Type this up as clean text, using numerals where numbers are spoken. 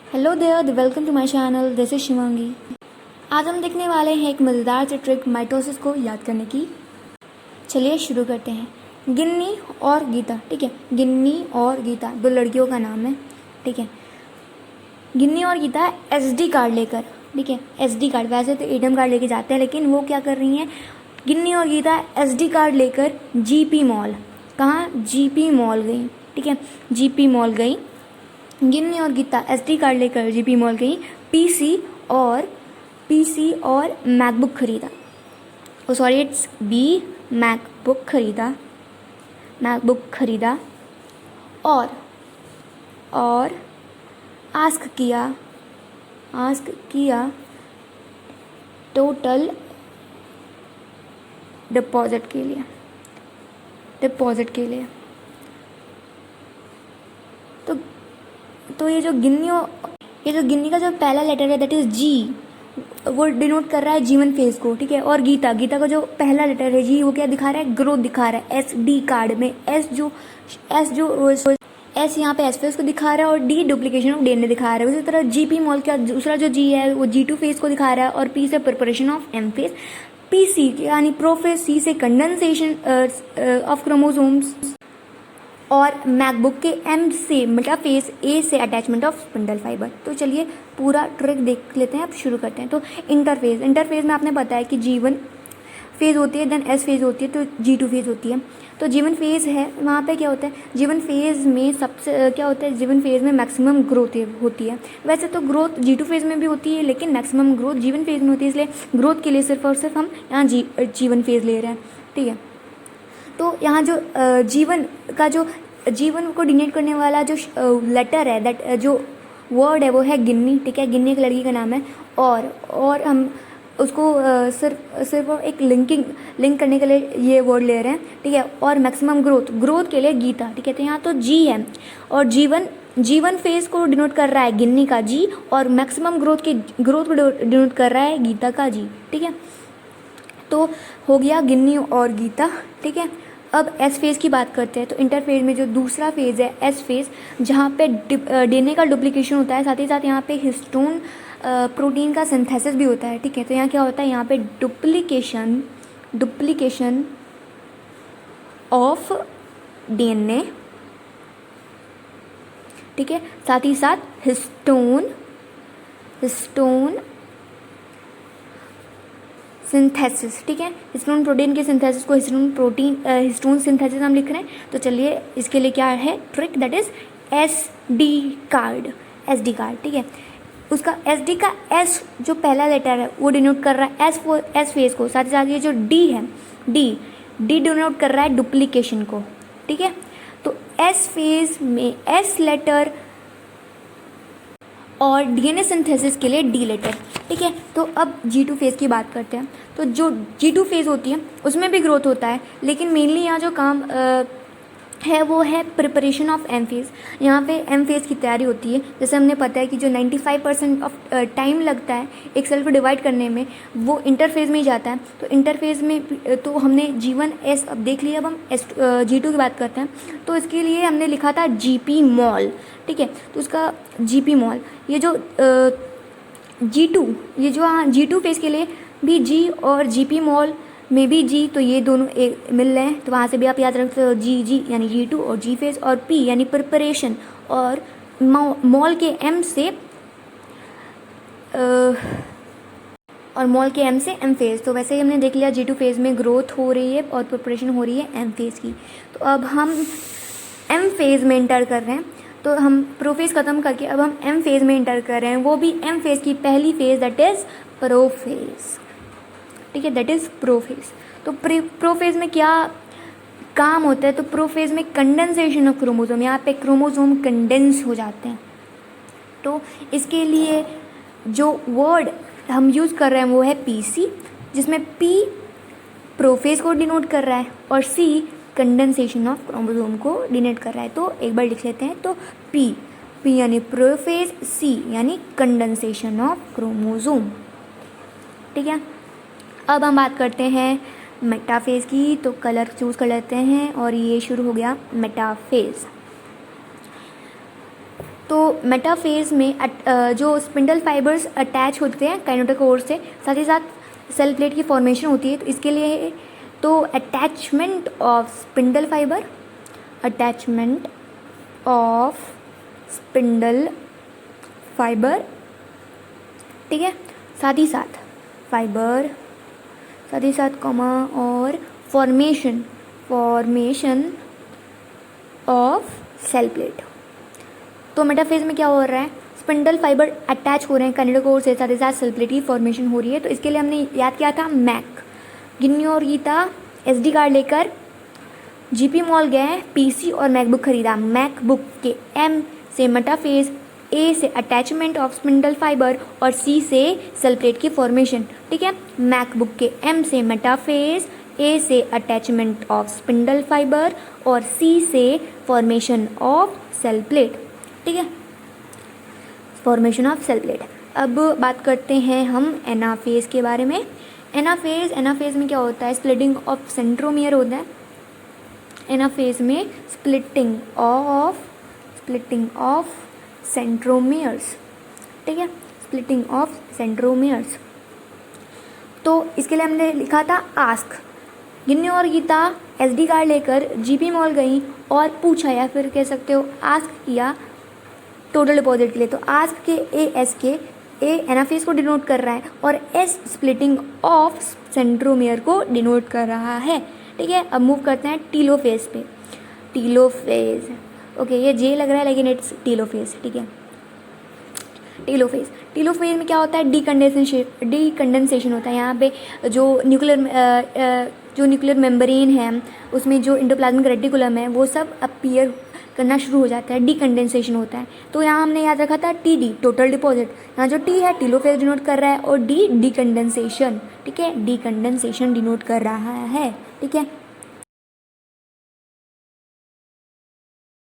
Hello there, welcome to my channel. This is Shivangi. आज हम देखने वाले हैं एक मज़ेदार सी ट्रिक माइटोसिस को याद करने की। चलिए शुरू करते हैं। गिन्नी और गीता, ठीक है। गिन्नी और गीता दो लड़कियों का नाम है, ठीक है। गिन्नी और गीता एसडी कार्ड लेकर, ठीक है, एसडी कार्ड, वैसे तो एटीएम कार्ड लेके जाते हैं, लेकिन वो क्या कर रही हैं, गिन्नी और गीता एसडी कार्ड लेकर जीपी मॉल, कहाँ, जीपी मॉल गई, ठीक है। जीपी मॉल गई गिन्नी और गीता एसडी कार्ड लेकर जीपी मॉल गई। पीसी और मैकबुक खरीदा। ओ सॉरी, इट्स बी, मैकबुक खरीदा और आस्क किया टोटल डिपॉजिट के लिए। तो ये जो गिन्नी का जो पहला लेटर है दैट इज़ जी, वो डिनोट कर रहा है जीवन फेज को, ठीक है। और गीता का जो पहला लेटर है जी, वो क्या दिखा रहा है, ग्रोथ दिखा रहा है। एस डी कार्ड में एस यहाँ पे एस फेज को दिखा रहा है और डी डुप्लीकेशन ऑफ डीएनए दिखा रहा है। उसी तरह जीपी मॉल का दूसरा जो जी है वो जी टू फेज को दिखा रहा है और पी से preparation of M phase, P C यानी प्रोफेज, सी से कंडेंसेशन ऑफ क्रोमोसोम्स और मैकबुक के एम से मेटाफेज, ए से अटैचमेंट ऑफ स्पिंडल फाइबर। तो चलिए पूरा ट्रिक देख लेते हैं। अब शुरू करते हैं। तो इंटरफेज में आपने बताया कि जी1 फेज़ होती है, देन एस फेज़ होती है, तो जी2 फेज़ होती है। तो जीवन फेज़ है, वहाँ पे क्या होता है, जीवन फेज़ में सबसे क्या होता है, जीवन फेज़ में मैक्सिमम ग्रोथ होती है। वैसे तो ग्रोथ जी2 फेज़ में भी होती है, लेकिन मैक्सिमम ग्रोथ जीवन फेज़ में होती है, इसलिए ग्रोथ के लिए सिर्फ और सिर्फ हम यहाँ जीवन फेज़ ले रहे हैं, ठीक है। तो यहाँ जो जीवन को डिनोट करने वाला जो लेटर है, दैट जो वर्ड है वो है गिन्नी, ठीक है। गिन्नी एक लड़की का नाम है और हम उसको सिर्फ एक लिंक करने के लिए ये वर्ड ले रहे हैं, ठीक है। और मैक्सिमम ग्रोथ के लिए गीता, ठीक है। तो यहाँ तो जी है और जीवन फेज को डिनोट कर रहा है गिन्नी का जी, और मैक्सिमम ग्रोथ को डिनोट कर रहा है गीता का जी, ठीक है। तो हो गया गिन्नी और गीता, ठीक है। अब एस फेज़ की बात करते हैं। तो इंटरफेज में जो दूसरा फेज़ है एस फेज़, जहाँ पे डीएनए का डुप्लीकेशन होता है, साथ ही साथ यहाँ पे हिस्टोन प्रोटीन का सिंथेसिस भी होता है, ठीक है। तो यहाँ क्या होता है, यहाँ पे डुप्लीकेशन ऑफ डीएनए, ठीक है। साथ ही साथ हिस्टोन सिंथेसिस, ठीक है। हिस्टोन प्रोटीन के सिंथेसिस को हिस्टोन सिंथेसिस हम लिख रहे हैं। तो चलिए इसके लिए क्या है trick, that is SD card, ठीक है। उसका एसडी का एस जो पहला लेटर है वो डिनोट कर रहा है एस फेज को, साथ ही साथ ये जो डी है, डी डिनोट कर रहा है डुप्लीकेशन को, ठीक है। तो एस फेज में एस लेटर और डीएनए सिंथेसिस के लिए डी लेटर, ठीक है। तो अब जी2 फेज़ की बात करते हैं। तो जो जी2 फेज़ होती है उसमें भी ग्रोथ होता है, लेकिन मेनली यहाँ जो काम है वो है प्रिपरेशन ऑफ एम फेज़। यहाँ पे एम फेज़ की तैयारी होती है। जैसे हमने पता है कि जो 95% ऑफ टाइम लगता है एक सेल को डिवाइड करने में, वो इंटरफेज़ में ही जाता है। तो इंटरफेज़ में तो हमने जी1 एस अब देख लिया। अब हम जी2 की बात करते हैं। तो इसके लिए हमने लिखा था जीपी मॉल, ठीक है। तो उसका जीपी मॉल, ये जो जी2, ये जो हाँ जी2 फेज़ के लिए भी जी और जीपी मॉल में भी जी, तो ये दोनों एक मिल रहे हैं। तो वहाँ से भी आप याद रखते हो जी यानी जी2 और जी फेज़, और पी यानी प्रिपरेशन, और मॉल के एम से एम फेज़। तो वैसे ही हमने देख लिया जी2 फेज़ में ग्रोथ हो रही है और प्रिपरेशन हो रही है एम फेज़ की। तो अब हम एम फेज़ में इंटर कर रहे हैं। तो हम प्रोफेज ख़त्म करके अब हम एम फेज़ में इंटर कर रहे हैं, वो भी एम फेज़ की पहली फेज़, दैट इज़ प्रोफेज, ठीक है, दैट इज़ प्रोफेज। तो प्रोफेज में क्या काम होता है, तो प्रोफेज में कंडेंसेशन ऑफ क्रोमोसोम, यहाँ पे क्रोमोसोम कंडेंस हो जाते हैं। तो इसके लिए जो वर्ड हम यूज़ कर रहे हैं वो है पीसी, जिसमें पी प्रोफेज को डिनोट कर रहा है और सी कंडेंसेशन ऑफ क्रोमोसोम को डिनोट कर रहा है। तो एक बार लिख लेते हैं। तो पी यानी प्रोफेज, सी यानी कंडेंसेशन ऑफ क्रोमोसोम, ठीक है। अब हम बात करते हैं मेटाफेज की। तो कलर चूज़ कर लेते हैं और ये शुरू हो गया मेटाफेज, तो मेटाफेज में जो स्पिंडल फाइबर्स अटैच होते हैं काइनेटोकोर से, साथ ही साथ सेल प्लेट की फॉर्मेशन होती है। तो इसके लिए तो attachment of spindle fibre, attachment of spindle fibre, ठीक है, साथ ही साथ फाइबर, साथ ही साथ कॉमा, और फॉर्मेशन ऑफ सेल प्लेट। तो मेटाफेज में क्या हो रहा है, स्पिंडल फाइबर अटैच हो रहे हैं काइनेटोकोर से, साथ ही साथ सेल प्लेट की फॉर्मेशन हो रही है। तो इसके लिए हमने याद किया था मैक। गिन्नी और गीता SD कार्ड लेकर GP मॉल गए, PC और मैकबुक खरीदा। मैकबुक के M से मेटाफेज, A से अटैचमेंट ऑफ स्पिंडल फाइबर और C से सेल प्लेट की फॉर्मेशन, ठीक है। मैकबुक के M से मेटाफेज, A से अटैचमेंट ऑफ स्पिंडल फाइबर और C से फॉर्मेशन ऑफ सेल प्लेट, ठीक है, फॉर्मेशन ऑफ सेल प्लेट। अब बात करते हैं हम एनाफेज के बारे में। एनाफेज में क्या होता है, स्प्लिटिंग ऑफ सेंट्रोमियर होता है। एनाफेज में स्प्लिटिंग ऑफ सेंट्रोमियर्स, ठीक है, स्प्लिटिंग ऑफ सेंट्रोमियर्स। तो इसके लिए हमने लिखा था आस्क। गिन्नी और गीता SD कार्ड लेकर GP मॉल गई और पूछा, या फिर कह सकते हो आस्क किया टोटल डिपॉजिट के लिए। तो आस्क के AS के A एनाफेज को डिनोट कर रहा है और S स्प्लिटिंग ऑफ सेंट्रोमियर को डिनोट कर रहा है, ठीक है। अब मूव करते हैं टीलोफेज पे। टीलोफेज, ओके, ये J लग रहा है लेकिन इट्स टीलोफेज, ठीक है। टीलोफेज में क्या होता है, डीकंडेंसेशन होता है। यहाँ पे जो न्यूक्लियर मेम्ब्रेन है, उसमें जो एंडोप्लाज्मिक रेटिकुलम है, वो सब अपीयर करना शुरू हो जाता है, डीकंडेंसेशन होता है। तो यहाँ हमने याद रखा था TD टोटल डिपॉजिट। यहाँ जो T है टीलोफेज डिनोट कर रहा है और D डीकंडेंसेशन, ठीक है, डीकंडेंसेशन डिनोट कर रहा है, ठीक है।